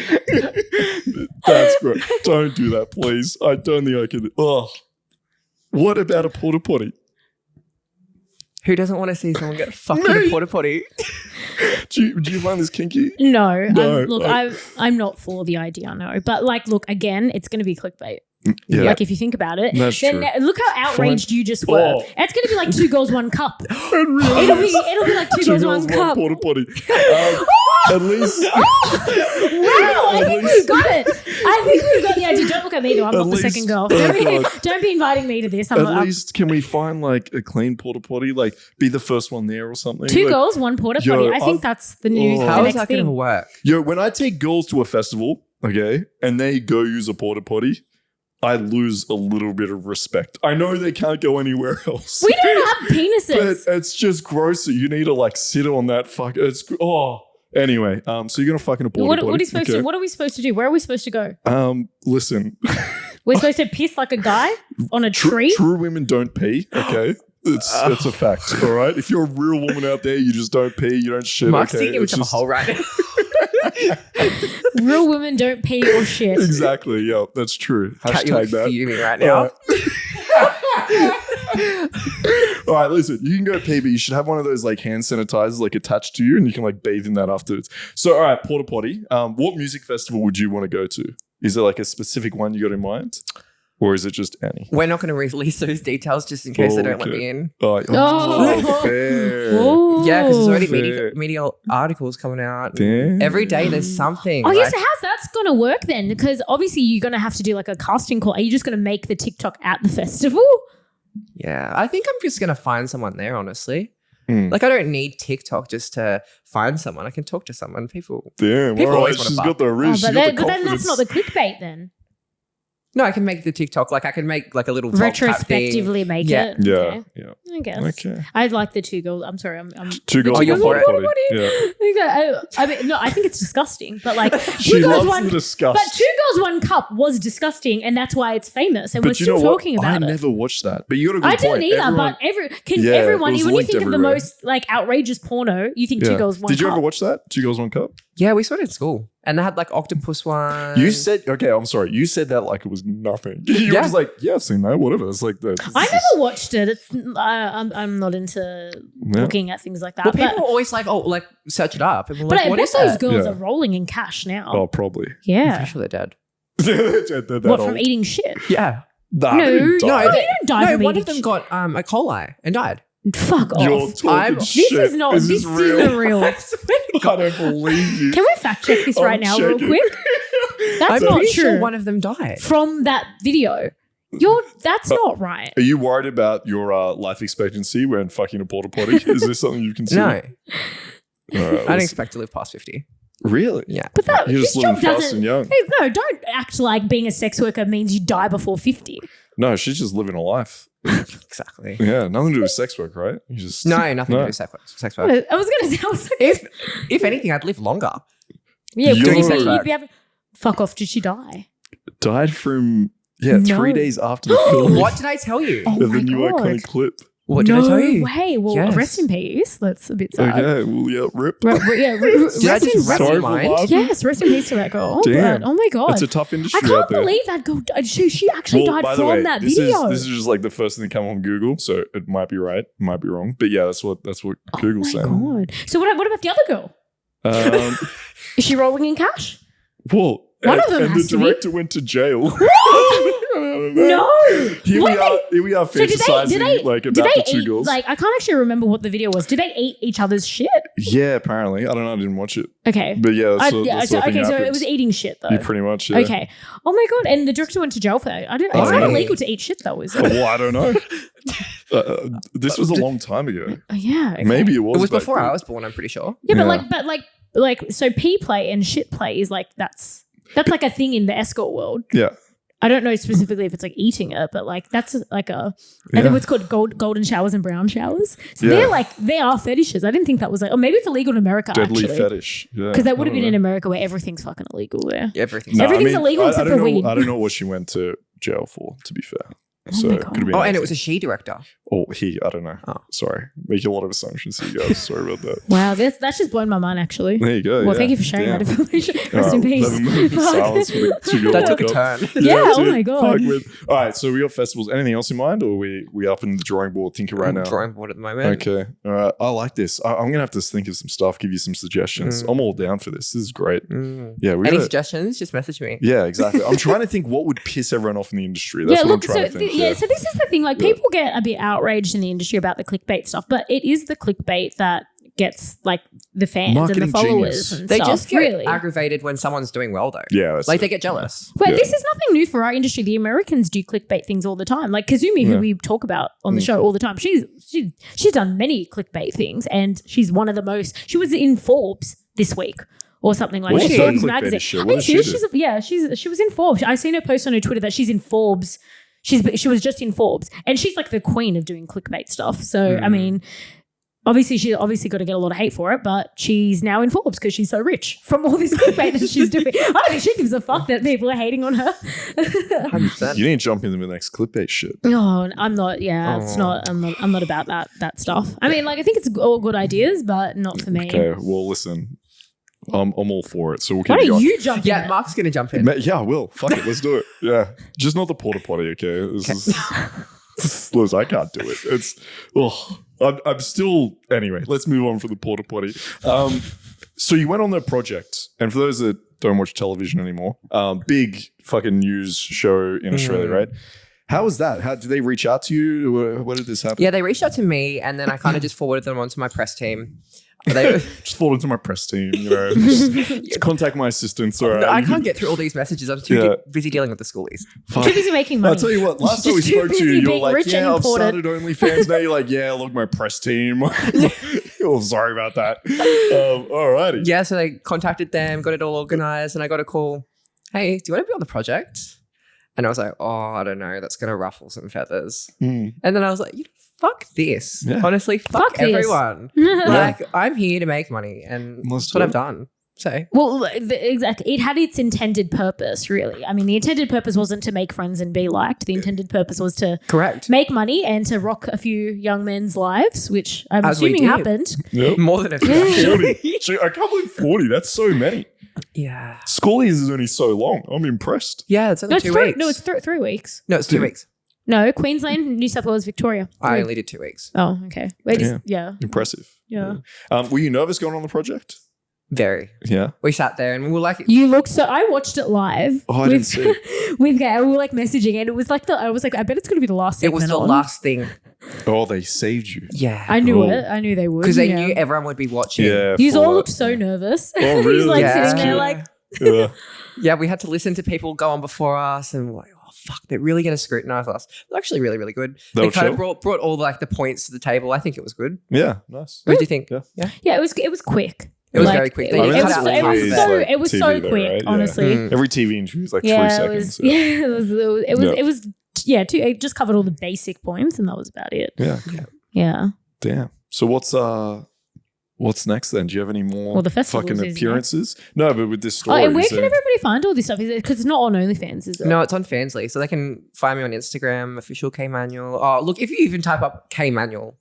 Speaker 3: That's great. Don't do that, please. I don't think I can. Oh, what about a porta potty?
Speaker 2: who doesn't want to see someone get fucked in a porta potty?
Speaker 3: Do you find this kinky?
Speaker 1: No. I'm not for the idea, no. But like, look, again, it's going to be clickbait.
Speaker 3: Yeah.
Speaker 1: Like if you think about it,
Speaker 3: That's
Speaker 1: then
Speaker 3: true.
Speaker 1: look how outraged you just were.
Speaker 3: Oh.
Speaker 1: It's going to be like 2 girls, 1 cup.
Speaker 3: It'll
Speaker 1: It'll be like 2 girls, 1 cup.
Speaker 3: Porta potty. At least.
Speaker 1: Wow, I think we've got it. I think we've got the idea. Don't look at me though. I'm not the second girl. Don't be inviting me to this.
Speaker 3: At least can we find like a clean porta potty? Like be the first one there or something?
Speaker 1: 2
Speaker 3: like,
Speaker 1: girls, 1 porta potty. I think that's the new the
Speaker 2: How is
Speaker 1: next
Speaker 2: that going to
Speaker 1: thing.
Speaker 2: work?
Speaker 3: Yo, when I take girls to a festival, okay, and they go use a porta potty, I lose a little bit of respect. I know they can't go anywhere else.
Speaker 1: We don't have penises.
Speaker 3: But it's just gross that you need to like sit on that fuck. Anyway, so you're gonna fucking a porta potty.
Speaker 1: What are you supposed to? What are we supposed to do? Where are we supposed to go?
Speaker 3: Listen.
Speaker 1: We're supposed to piss like a guy on a tree.
Speaker 3: True women don't pee. Okay. It's a fact. All right. If you're a real woman out there, you just don't pee. You don't shit.
Speaker 2: Mark's
Speaker 3: okay?
Speaker 2: thinking himself a hole right now.
Speaker 1: Real women don't pee or shit.
Speaker 3: Exactly. Yeah, that's true.
Speaker 2: Kat, you're
Speaker 3: Hashtag that.
Speaker 2: fuming right now.
Speaker 3: All right, listen, you can go pee, but you should have one of those like hand sanitizers like attached to you and you can like bathe in that afterwards. So, all right, porta potty. What music festival would you want to go to? Is there like a specific one you got in mind? Or is it just any?
Speaker 2: We're not going to release those details just in case they don't let me in.
Speaker 3: Oh, fair.
Speaker 1: Ooh.
Speaker 2: Yeah, because there's
Speaker 3: Fair.
Speaker 2: already media articles coming out.
Speaker 3: Damn.
Speaker 2: Every day there's something.
Speaker 1: Oh,
Speaker 2: like,
Speaker 1: yes, so how's that's going to work then? Because obviously you're going to have to do like a casting call. Are you just going to make the TikTok at the festival?
Speaker 2: Yeah, I think I'm just going to find someone there, honestly.
Speaker 3: Mm.
Speaker 2: Like, I don't need TikTok just to find someone. I can talk to someone. People
Speaker 3: Damn,
Speaker 2: People
Speaker 3: all right,
Speaker 2: always wanna
Speaker 3: she's
Speaker 2: fuck.
Speaker 3: got the wrist.
Speaker 1: But
Speaker 3: She's got the
Speaker 1: then that's
Speaker 3: confidence.
Speaker 1: not the clickbait then.
Speaker 2: No, I can make the TikTok. Like, I can make like a little top hat thing.
Speaker 1: Retrospectively make
Speaker 2: Yeah.
Speaker 1: it.
Speaker 3: Yeah,
Speaker 1: Okay.
Speaker 3: yeah.
Speaker 1: I guess.
Speaker 3: Okay.
Speaker 1: I'd like the 2 girls. I'm sorry. I'm
Speaker 3: 2 girls.
Speaker 2: Oh, you're for it.
Speaker 3: porta potty. Yeah.
Speaker 1: I mean, no, I think it's disgusting. But like,
Speaker 3: She
Speaker 1: 2 girls,
Speaker 3: loves
Speaker 1: 1
Speaker 3: the disgust.
Speaker 1: But 2 girls, 1 cup was disgusting, and that's why it's famous. And
Speaker 3: But
Speaker 1: we're
Speaker 3: you
Speaker 1: still
Speaker 3: know what?
Speaker 1: talking about
Speaker 3: I
Speaker 1: it.
Speaker 3: never watched that. But you got a good
Speaker 1: I didn't
Speaker 3: point.
Speaker 1: either,
Speaker 3: Everyone-
Speaker 1: but
Speaker 3: Yeah,
Speaker 1: everyone,
Speaker 3: it was
Speaker 1: when you
Speaker 3: linked
Speaker 1: think of the
Speaker 3: everywhere.
Speaker 1: most like outrageous porno, you think 2
Speaker 3: Yeah.
Speaker 1: girls, 1
Speaker 3: Did you
Speaker 1: cup.
Speaker 3: ever watch that? 2 girls, 1 cup?
Speaker 2: Yeah, we saw it at school. And they had like octopus one.
Speaker 3: You said, okay, I'm sorry. You said that like it was nothing. You were
Speaker 2: Yeah.
Speaker 3: just like, yeah, I've seen that, whatever. It's like that.
Speaker 1: I never watched it. It's I'm not into looking at things like that.
Speaker 2: Well,
Speaker 1: but
Speaker 2: people are always like, oh, like search it up. And we're
Speaker 1: but
Speaker 2: like,
Speaker 1: I
Speaker 2: what
Speaker 1: bet
Speaker 2: is
Speaker 1: those
Speaker 2: that?
Speaker 1: girls
Speaker 3: Yeah.
Speaker 1: are rolling in cash now.
Speaker 3: Oh, probably.
Speaker 2: I'm
Speaker 1: Yeah.
Speaker 2: pretty sure they're dead.
Speaker 3: That
Speaker 1: What,
Speaker 3: old.
Speaker 1: from eating shit?
Speaker 2: Yeah.
Speaker 3: Nah,
Speaker 1: No,
Speaker 3: they didn't
Speaker 1: no,
Speaker 3: die.
Speaker 1: they don't die
Speaker 2: No,
Speaker 1: from
Speaker 2: one
Speaker 1: eating
Speaker 2: of them
Speaker 1: shit.
Speaker 2: got a coli and died.
Speaker 1: Fuck
Speaker 3: You're
Speaker 1: off.
Speaker 3: talking
Speaker 1: This
Speaker 3: shit.
Speaker 1: is not. This isn't real.
Speaker 3: I don't believe you.
Speaker 1: Can we fact check this
Speaker 3: I'm
Speaker 1: right now, real
Speaker 3: checking.
Speaker 1: quick? That's
Speaker 2: I'm
Speaker 1: not
Speaker 2: pretty
Speaker 1: true.
Speaker 2: sure one of them died.
Speaker 1: From that video, that's not right.
Speaker 3: Are you worried about your life expectancy when fucking a porta potty? Is this something you
Speaker 2: No,
Speaker 3: consider?
Speaker 2: I don't expect to live past 50.
Speaker 3: Really?
Speaker 2: Yeah.
Speaker 1: But that
Speaker 3: You're
Speaker 1: this
Speaker 3: just
Speaker 1: job
Speaker 3: living fast
Speaker 1: doesn't.
Speaker 3: and young.
Speaker 1: Hey, no, don't act like being a sex worker means you die before 50.
Speaker 3: No, she's just living a life.
Speaker 2: Exactly.
Speaker 3: Yeah, nothing to do with sex work, right? You just
Speaker 2: No, nothing to do with sex work.
Speaker 1: I was gonna say,
Speaker 2: If anything, I'd live longer.
Speaker 1: yeah,
Speaker 3: You're-
Speaker 1: you'd be having. Fuck off! Did she die?
Speaker 3: died from
Speaker 1: No.
Speaker 3: 3 days after the film.
Speaker 2: What did I tell you?
Speaker 1: Oh
Speaker 3: of
Speaker 1: my
Speaker 3: the new
Speaker 1: God.
Speaker 3: iconic clip.
Speaker 2: What did I tell you?
Speaker 1: Way. Well,
Speaker 2: Yes.
Speaker 1: rest in peace. That's a bit sad.
Speaker 3: Okay, well, yeah, rip.
Speaker 1: Did I
Speaker 2: Did I just wrap
Speaker 3: Sorry
Speaker 2: your
Speaker 3: for
Speaker 2: mind?
Speaker 3: laughing.
Speaker 1: Yes, rest in peace to that girl.
Speaker 3: Damn.
Speaker 1: But, oh my God.
Speaker 3: It's a tough industry
Speaker 1: I can't
Speaker 3: out there.
Speaker 1: believe that girl. She actually died
Speaker 3: by the
Speaker 1: from
Speaker 3: way,
Speaker 1: that
Speaker 3: this
Speaker 1: video.
Speaker 3: This is just like the first thing that came on Google, so it might be right, it might be wrong, but yeah, that's what Google's
Speaker 1: oh my
Speaker 3: saying.
Speaker 1: God. So what about the other girl? Is she rolling in cash?
Speaker 3: Well,
Speaker 1: One of them
Speaker 3: and
Speaker 1: has
Speaker 3: the
Speaker 1: to be.
Speaker 3: director went to jail.
Speaker 1: No.
Speaker 3: Here we are
Speaker 1: So
Speaker 3: fantasizing like
Speaker 1: did
Speaker 3: about
Speaker 1: they
Speaker 3: the 2
Speaker 1: eat,
Speaker 3: girls.
Speaker 1: like, I can't actually remember what the video was. Did they eat each other's shit?
Speaker 3: Yeah, apparently. I don't know. I didn't watch it,
Speaker 1: Okay.
Speaker 3: but yeah, that's what, that's
Speaker 1: so
Speaker 3: what I think
Speaker 1: it
Speaker 3: happens.
Speaker 1: was eating shit though.
Speaker 3: Yeah, pretty much. Yeah.
Speaker 1: Okay. Oh my God. And the director went to jail for that. It's
Speaker 3: Oh,
Speaker 1: not
Speaker 3: yeah.
Speaker 1: illegal to eat shit though, is it?
Speaker 3: Well, I don't know. This was a long time ago.
Speaker 1: Oh, yeah. Okay.
Speaker 3: Maybe it was.
Speaker 2: It was
Speaker 3: back
Speaker 2: before
Speaker 3: then.
Speaker 2: I was born, I'm pretty sure.
Speaker 1: Yeah,
Speaker 3: Yeah.
Speaker 1: but like so pee play and shit play is like that's like a thing in the escort world.
Speaker 3: Yeah.
Speaker 1: I don't know specifically if it's like eating it, but like that's like I think it's called golden showers and brown showers. So they are fetishes. I didn't think that was like, or maybe it's illegal in America.
Speaker 3: Deadly
Speaker 1: actually.
Speaker 3: Fetish.
Speaker 1: Because that would have been in America where everything's fucking illegal there.
Speaker 2: Everything's
Speaker 1: illegal except for weed.
Speaker 3: I don't know what she went to jail for, to be fair. So it could have been.
Speaker 2: And it was a she director.
Speaker 3: Oh, I don't know. Oh. Sorry. Making a lot of assumptions here, guys. Sorry about that.
Speaker 1: Wow, that's just blown my mind, actually.
Speaker 3: There you go.
Speaker 1: Well, thank you for sharing that information. Rest in peace.
Speaker 2: That took a turn.
Speaker 1: Oh my God.
Speaker 3: All right, so we got festivals. Anything else in mind, or we up in the drawing board thinking right now?
Speaker 2: Drawing board at the moment.
Speaker 3: Okay. All right. I like this. I'm going to have to think of some stuff, give you some suggestions. I'm all down for this. This is great. Yeah.
Speaker 2: Any suggestions? Just message me.
Speaker 3: Yeah, exactly. I'm trying to think what would piss everyone off in the industry. That's what I'm trying to think.
Speaker 1: So this is the thing. Like people get a bit outraged in the industry about the clickbait stuff, but it is the clickbait that gets like the fans
Speaker 3: Marketing
Speaker 1: and the followers and
Speaker 2: they
Speaker 1: stuff.
Speaker 2: Just get
Speaker 1: really
Speaker 2: aggravated when someone's doing well though.
Speaker 3: Yeah,
Speaker 2: like they get jealous.
Speaker 1: But this is nothing new for our industry. The Americans do clickbait things all the time. Like Kazumi, who we talk about on the show all the time, she's done many clickbait things, and she's one of the most. She was in Forbes this week. Or something like that. Forbes magazine. She was in Forbes. I seen her post on her Twitter that she's in Forbes. She was just in Forbes, and she's like the queen of doing clickbait stuff. So I mean, obviously she got to get a lot of hate for it, but she's now in Forbes because she's so rich from all this clickbait that she's doing. I don't think she gives a fuck that people are hating on her.
Speaker 2: 100%.
Speaker 3: You didn't jump into the next clickbait shit.
Speaker 1: No, I'm not. Yeah, it's not. I'm not about that stuff. I mean, like I think it's all good ideas, but not for me.
Speaker 3: Okay, well, listen. I'm all for it. So we'll keep
Speaker 1: Why
Speaker 3: going.
Speaker 1: don't you jump in?
Speaker 2: Yeah, Mark's going to jump in.
Speaker 3: Yeah, I will. Fuck it. Let's do it. Yeah. Just not the porta potty, okay? Liz, I can't do it. I'm still... Anyway, let's move on from the porta potty. So you went on the project, and for those that don't watch television anymore, big fucking news show in Australia, right? How was that? How did they reach out to you? What did this happen?
Speaker 2: Yeah, they reached out to me, and then I kind of just forwarded them onto my press team.
Speaker 3: Just fall into my press team, just contact my assistants. All right.
Speaker 2: No, I can't get through all these messages. I'm too busy dealing with the schoolies.
Speaker 1: Too busy making money.
Speaker 3: I'll tell you what, last time we spoke to you, you're like, yeah, I've started OnlyFans. Now you're like, yeah, look, my press team. Oh, sorry about that. Alrighty.
Speaker 2: Yeah, so they contacted them, got it all organized, and I got a call. Hey, do you want to be on the project? And I was like, oh, I don't know. That's going to ruffle some feathers. And then I was like, fuck this. Yeah. Honestly, fuck everyone. Like, I'm here to make money, and that's what I've done. So,
Speaker 1: well, exactly. It had its intended purpose, really. I mean, the intended purpose wasn't to make friends and be liked. The intended purpose was to make money and to rock a few young men's lives, which I'm assuming happened.
Speaker 3: Yep.
Speaker 2: More than a few.
Speaker 3: 40. So I can't believe 40. That's so many.
Speaker 2: Yeah.
Speaker 3: Schoolies is only so long. I'm impressed.
Speaker 2: Yeah, it's only 2 weeks.
Speaker 1: No, it's 3 weeks.
Speaker 2: No, it's 2 weeks.
Speaker 1: No, Queensland, New South Wales, Victoria.
Speaker 2: I only did 2 weeks.
Speaker 1: Oh, okay.
Speaker 3: Impressive.
Speaker 1: Yeah.
Speaker 3: Were you nervous going on the project?
Speaker 2: Very.
Speaker 3: Yeah.
Speaker 2: We sat there and we were like...
Speaker 1: You looked so... I watched it live.
Speaker 3: Oh, I didn't see it.
Speaker 1: With Gail. We were like messaging, and it was like I was like, I bet it's going to be the last segment.
Speaker 2: It was the last thing.
Speaker 3: Oh, they saved you.
Speaker 2: Yeah.
Speaker 1: I knew it. I knew they would.
Speaker 2: Because they knew everyone would be watching.
Speaker 3: Yeah.
Speaker 1: You all looked so nervous.
Speaker 3: Oh, really?
Speaker 1: He's like sitting there like...
Speaker 2: Yeah, we had to listen to people go on before us, and we're like, oh, fuck, they're really going to scrutinize us. It was actually really, really good. They kind of brought all like the points to the table. I think it was good.
Speaker 3: Yeah, nice.
Speaker 2: What did you think?
Speaker 1: Yeah, it was quick.
Speaker 2: It was very quick.
Speaker 1: It was so quick,
Speaker 3: right?
Speaker 1: honestly.
Speaker 3: Every TV interview is like 3 seconds.
Speaker 1: It just covered all the basic points, and that was about it. Yeah.
Speaker 3: Damn. So what's next then? Do you have any more fucking appearances? No, but with this story.
Speaker 1: And where can everybody find all this stuff? Is it because it's not on OnlyFans, is it?
Speaker 2: No, it's on Fansly. So they can find me on Instagram, official K Manuell. Oh, look, if you even type up K Manuell,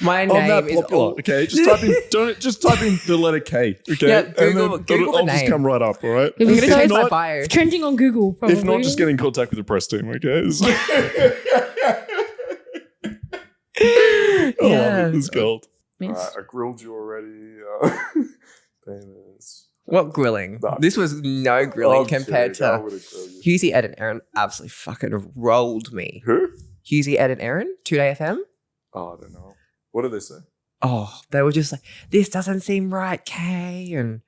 Speaker 2: my name
Speaker 3: that
Speaker 2: is
Speaker 3: popular. Okay, just type in the letter K. Okay,
Speaker 2: yeah, Google the name.
Speaker 3: Just come right up. All right.
Speaker 2: I'm going to change my bio.
Speaker 1: It's trending on Google. Probably.
Speaker 3: If not, just get in contact with the press team. Okay. It's gold.
Speaker 1: Yes.
Speaker 3: I grilled you already.
Speaker 2: What grilling? No. This was no grilling compared to Hughesy, Ed, and Aaron. Absolutely fucking rolled me.
Speaker 3: Who?
Speaker 2: Hughesy, Ed, and Aaron. 2Day FM.
Speaker 3: Oh, I don't know. What did they say?
Speaker 2: Oh, they were just like, this doesn't seem right, Kay. And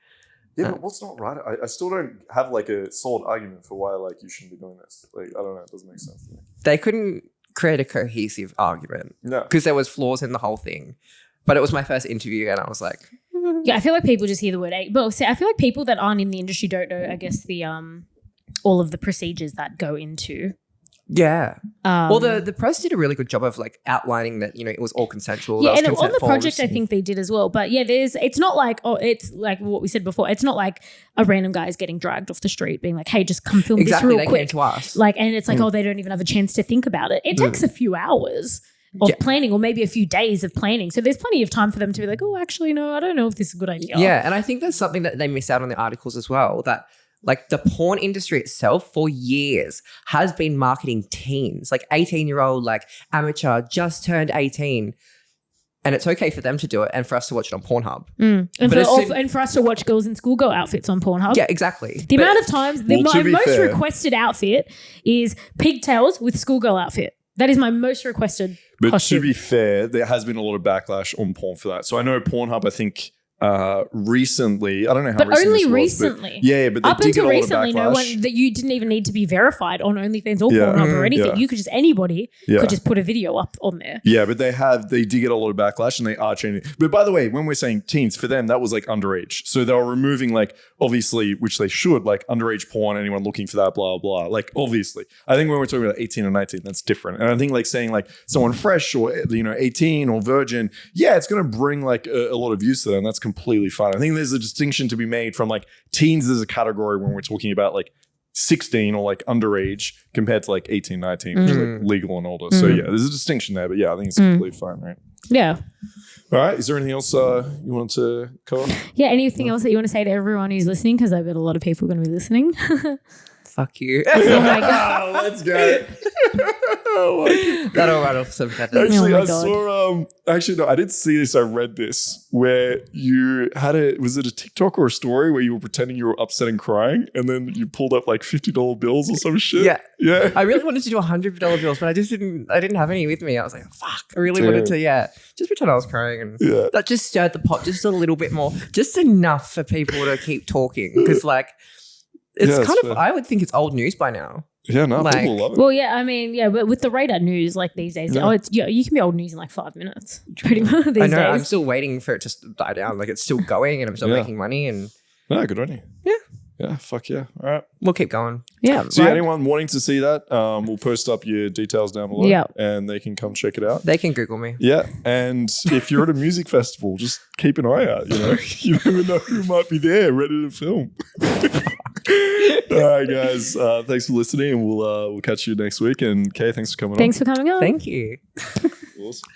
Speaker 3: yeah, but what's not right? I still don't have like a solid argument for why like you shouldn't be doing this. Like I don't know, it doesn't make sense to me.
Speaker 2: They couldn't create a cohesive argument.
Speaker 3: No,
Speaker 2: because there was flaws in the whole thing. But it was my first interview, and I was like,
Speaker 1: yeah, I feel like people just hear the word. Well, see, I feel like people that aren't in the industry don't know, I guess, the all of the procedures that go into.
Speaker 2: Yeah. Well, the press did a really good job of like outlining that, you know, it was all consensual.
Speaker 1: Yeah, and on the project, I think they did as well. But yeah, it's not like, it's like what we said before. It's not like a random guy is getting dragged off the street being like, hey, just come film this real quick. They came to us. Like, and it's like, oh, they don't even have a chance to think about it. It takes a few hours of planning or maybe a few days of planning. So there's plenty of time for them to be like, oh, actually, no, I don't know if this is a good idea.
Speaker 2: Yeah, and I think there's something that they miss out on the articles as well, that like the porn industry itself for years has been marketing teens, like 18-year-old, like amateur, just turned 18. And it's okay for them to do it and for us to watch it on Pornhub.
Speaker 1: And for us to watch girls in schoolgirl outfits on Pornhub.
Speaker 2: Yeah, exactly.
Speaker 1: The amount of times, my most requested outfit is pigtails with schoolgirl outfit. That is my most requested costume.
Speaker 3: To be fair, there has been a lot of backlash on porn for that. So I know Pornhub, I think, recently, I don't know how
Speaker 1: but only recently.
Speaker 3: But they
Speaker 1: up
Speaker 3: did
Speaker 1: until
Speaker 3: get a lot
Speaker 1: recently,
Speaker 3: of
Speaker 1: no
Speaker 3: backlash.
Speaker 1: one that you didn't even need to be verified on OnlyFans or Pornhub or anything. You could just anybody could just put a video up on there.
Speaker 3: Yeah, but they did get a lot of backlash and they are changing. But by the way, when we're saying teens, for them that was like underage, so they were removing like obviously, which they should, like underage porn. Anyone looking for that, blah blah. Like obviously, I think when we're talking about 18 and 19, that's different. And I think like saying like someone fresh or 18 or virgin, it's going to bring like a lot of views to them. That's completely fine. I think there's a distinction to be made from like teens as a category when we're talking about like 16 or like underage compared to like 18, 19, which is like legal and older. So there's a distinction there, but I think it's completely fine, right?
Speaker 1: Yeah.
Speaker 3: All right. Is there anything else you want to cover?
Speaker 1: Yeah. Anything else that you want to say to everyone who's listening? Because I bet a lot of people are going to be listening.
Speaker 2: Fuck you.
Speaker 1: Oh my God.
Speaker 3: Let's go.
Speaker 2: That'll run off some feathers.
Speaker 3: Actually, I saw, actually, no, I didn't see this. I read this where you had was it a TikTok or a story where you were pretending you were upset and crying and then you pulled up like $50 bills or some shit? Yeah.
Speaker 2: I really wanted to do $100 bills, but I didn't have any with me. I was like, fuck. I really wanted to, just pretend I was crying. And that just stirred the pot just a little bit more, just enough for people to keep talking. Because like, it's kind of, I would think it's old news by now.
Speaker 3: Yeah, no, people love it.
Speaker 1: Well, I mean, but with the radar news, like these days, you can be old news in like 5 minutes, pretty much these days.
Speaker 2: I'm still waiting for it to die down. Like it's still going and I'm still making money and...
Speaker 3: No, good on you.
Speaker 2: Yeah.
Speaker 3: Yeah, fuck yeah. All right.
Speaker 2: We'll keep going.
Speaker 1: Yeah.
Speaker 3: So anyone wanting to see that, we'll post up your details down below and they can come check it out.
Speaker 2: They can Google me.
Speaker 3: Yeah. And if you're at a music festival, just keep an eye out, you know. You never know who might be there ready to film. All right, guys. Thanks for listening and we'll catch you next week. And Kay, thanks for coming on.
Speaker 1: Thanks for coming on.
Speaker 2: Thank you.
Speaker 3: Awesome.